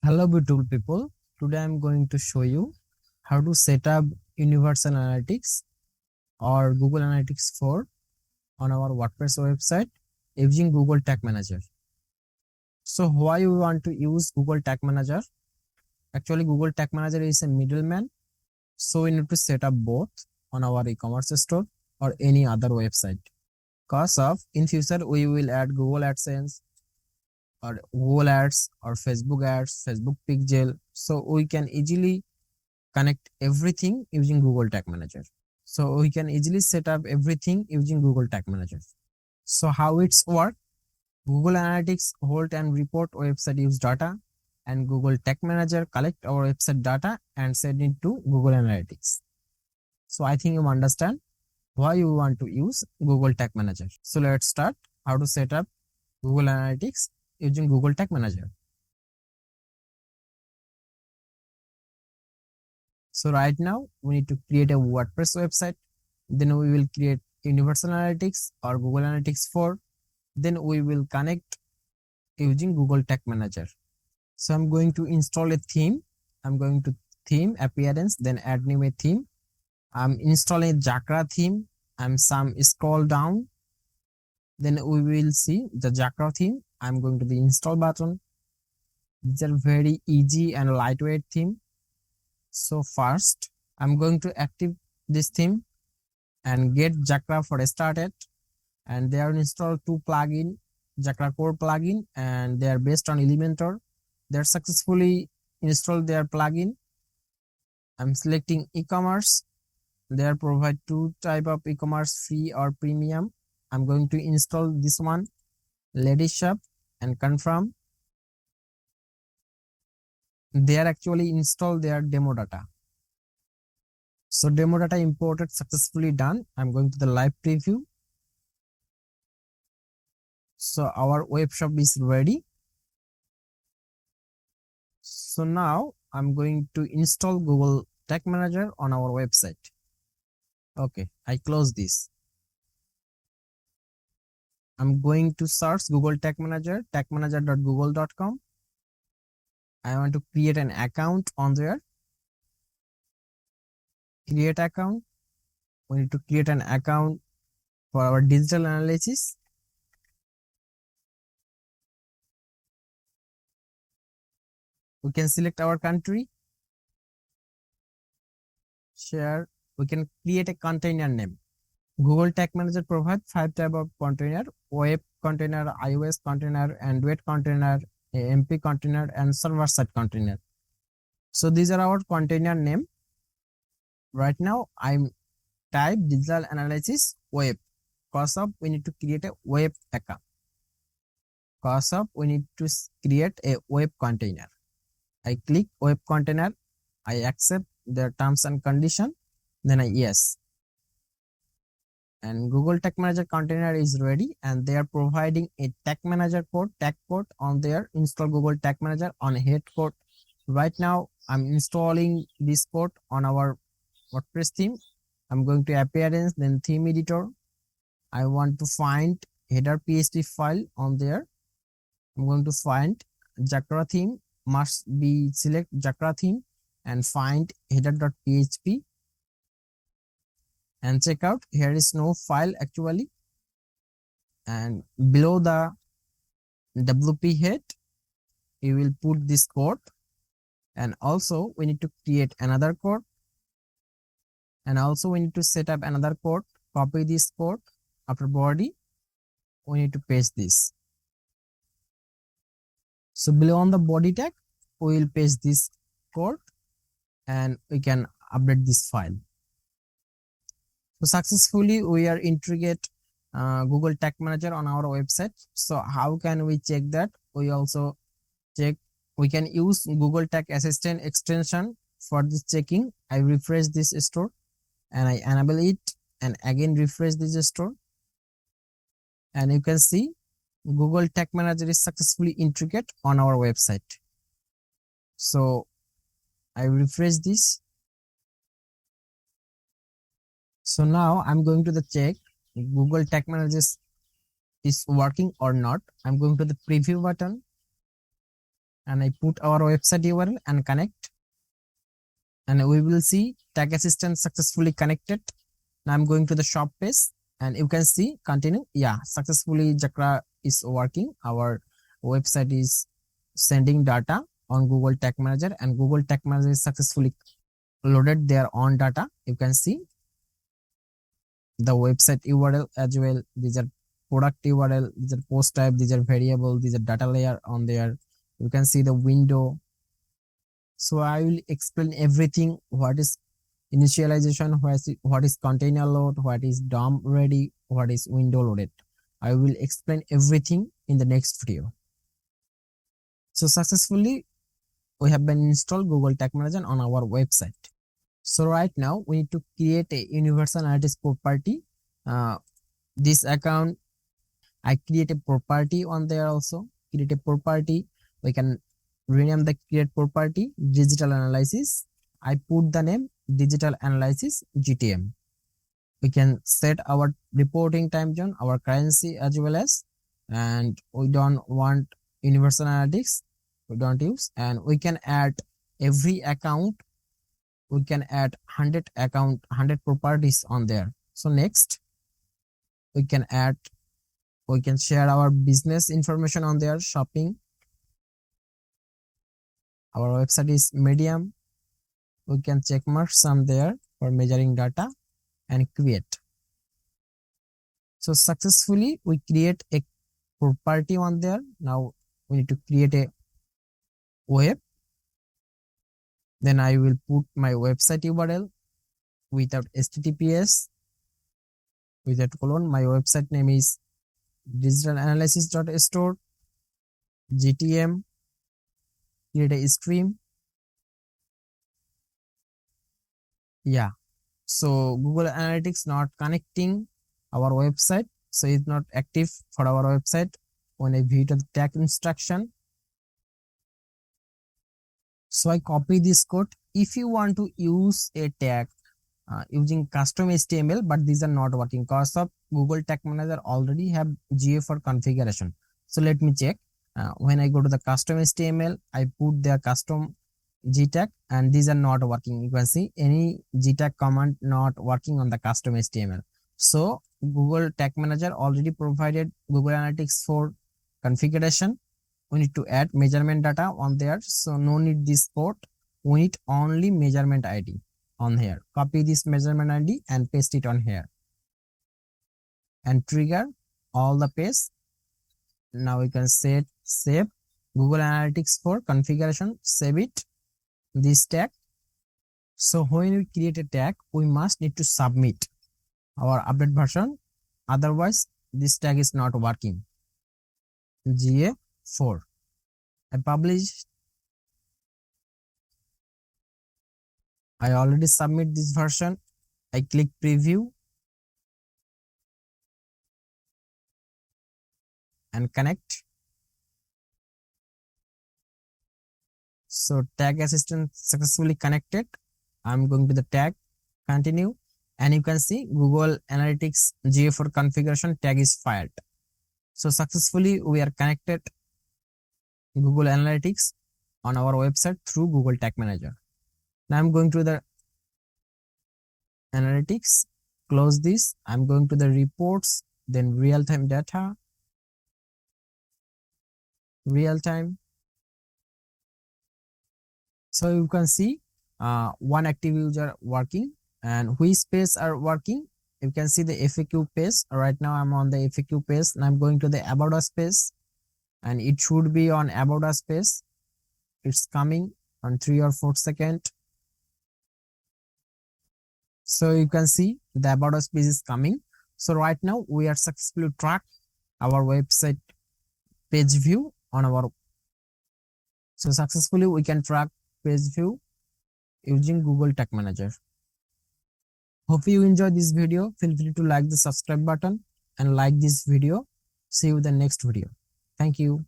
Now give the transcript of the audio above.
Hello beautiful people, today I am going to show you how to set up Universal Analytics or Google Analytics 4 on our WordPress website using Google Tag Manager. So why you want to use Google Tag Manager? Actually Google Tag Manager is a middleman, so we need to set up both on our e-commerce store or any other website. Because of in future we will add Google AdSense or Google Ads or Facebook Ads, Facebook Pixel, so we can easily connect everything using Google Tag Manager. So we can easily set up everything using Google Tag Manager. So how it's work? Google Analytics hold and report website use data, and Google Tag Manager collect our website data and send it to Google Analytics. So I think you understand why you want to use Google Tag Manager. So let's start how to set up Google Analytics using Google Tag Manager. So right now we need to create a WordPress website. Then we will create Universal Analytics or Google Analytics 4. Then we will connect using Google Tag Manager. So I'm going to install a theme. I'm going to theme appearance, then add new a theme. I'm installing Jacra theme. I'm some scroll down. Then we will see the Jacra theme. I'm going to the install button. These are very easy and lightweight theme. So first I'm going to active this theme and get Jacra for started, and they are installed two plugin, Jacra core plugin, and they are based on Elementor. They're successfully installed their plugin. I'm selecting e-commerce. They are provide two type of e-commerce, free or premium. I'm going to install this one, Ladies Shop, and confirm. They are actually installed their demo data. So demo data imported successfully done. I'm going to the live preview. So our web shop is ready. So now I'm going to install Google Tag Manager on our website. Okay, I close this. I'm going to search Google Tag Manager, tagmanager.google.com. I want to create an account on there. Create account. We need to create an account for our digital analysis. We can select our country. Share. We can create a container name. Google Tag Manager provides 5 types of container: web container, iOS container, Android container, AMP container, and server-side container. So these are our container name. Right now I'm type digital analysis web. Cause of we need to create a web account. Cause of we need to create a web container. I click web container. I accept their terms and condition. Then I yes. And Google Tag Manager container is ready, and they are providing a Tag Manager code, tag code on their install Google Tag Manager on head code. Right now I'm installing this code on our WordPress theme. I'm going to appearance, then theme editor. I want to find header PHP file on there. I'm going to find Jacra theme, must be select Jacra theme and find header.php and check out. Here is no file actually, and below the WP head you will put this code, and also we need to create another code, and also we need to set up another code. Copy this code. After body we need to paste this. So below on the body tag we will paste this code and we can update this file. So successfully we are integrate Google Tag Manager on our website. So how can we check that? We also check, we can use Google Tag Assistant extension for this checking. I refresh this store and I enable it, and again refresh this store, and you can see Google Tag Manager is successfully integrated on our website. So I refresh this. So now I'm going to the check Google Tag Manager is working or not. I'm going to the preview button. and I put our website URL and connect, and we will see tag assistant successfully connected. Now I'm going to the shop page, and you can see continue. Yeah, successfully Jakra is working. Our website is sending data on Google Tag Manager, and Google Tag Manager is successfully loaded their own data. You can see the website URL as well. These are product URL, these are post type, these are variable, these are data layer on there. You can see the window. So I will explain everything. What is initialization, what is container load, what is DOM ready, what is window loaded. I will explain everything in the next video. So successfully we have been installed Google Tag Manager on our website. So right now we need to create a universal analytics property. This account, I create a property on there also. Create a property. We can rename the create property digital analysis. I put the name digital analysis GTM. We can set our reporting time zone, our currency as well as, and we don't want universal analytics. We don't use, and we can add every account. We can add 100 account, 100 properties on there. So next we can add, we can share our business information on there. Shopping, our website is medium. We can check mark some there for measuring data and create. So successfully we create a property on there. Now we need to create a web. Then I will put my website URL without HTTPS, without colon. My website name is digitalanalysis.store, GTM, create a stream. Yeah, so Google Analytics not connecting our website, so it's not active for our website. When I view the tag instruction, so I copy this code. If you want to use a tag using custom HTML, but these are not working because of Google Tag Manager already have GA for configuration. So let me check. When I go to the custom HTML, I put their custom G tag, and these are not working. You can see any G tag command not working on the custom HTML. So Google Tag Manager already provided Google Analytics for configuration. We need to add measurement data on there, so no need this port. We need only measurement ID on here. Copy this measurement ID and paste it on here and trigger all the page. Now we can save Google Analytics for configuration, save it, this tag. So when we create a tag, we must need to submit our update version, otherwise this tag is not working. GA4, I publish. I already submit this version. I click preview and connect. So tag assistant successfully connected. I'm going to the tag, continue, and you can see Google Analytics GA4 configuration tag is fired. So successfully we are connected Google Analytics on our website through Google Tag Manager. Now I'm going to the analytics, close this. I'm going to the reports, then real-time data, real-time. So you can see one active user working and which page are working. You can see the FAQ page. Right now I'm on the FAQ page and I'm going to the About Us page, and it should be on About Us page. It's coming on 3 or 4 seconds. So you can see the About Us page is coming. So right now we are successfully track our website page view on our. So successfully we can track page view using Google Tag Manager. Hope you enjoyed this video. Feel free to like the subscribe button and like this video. See you in the next video. Thank you.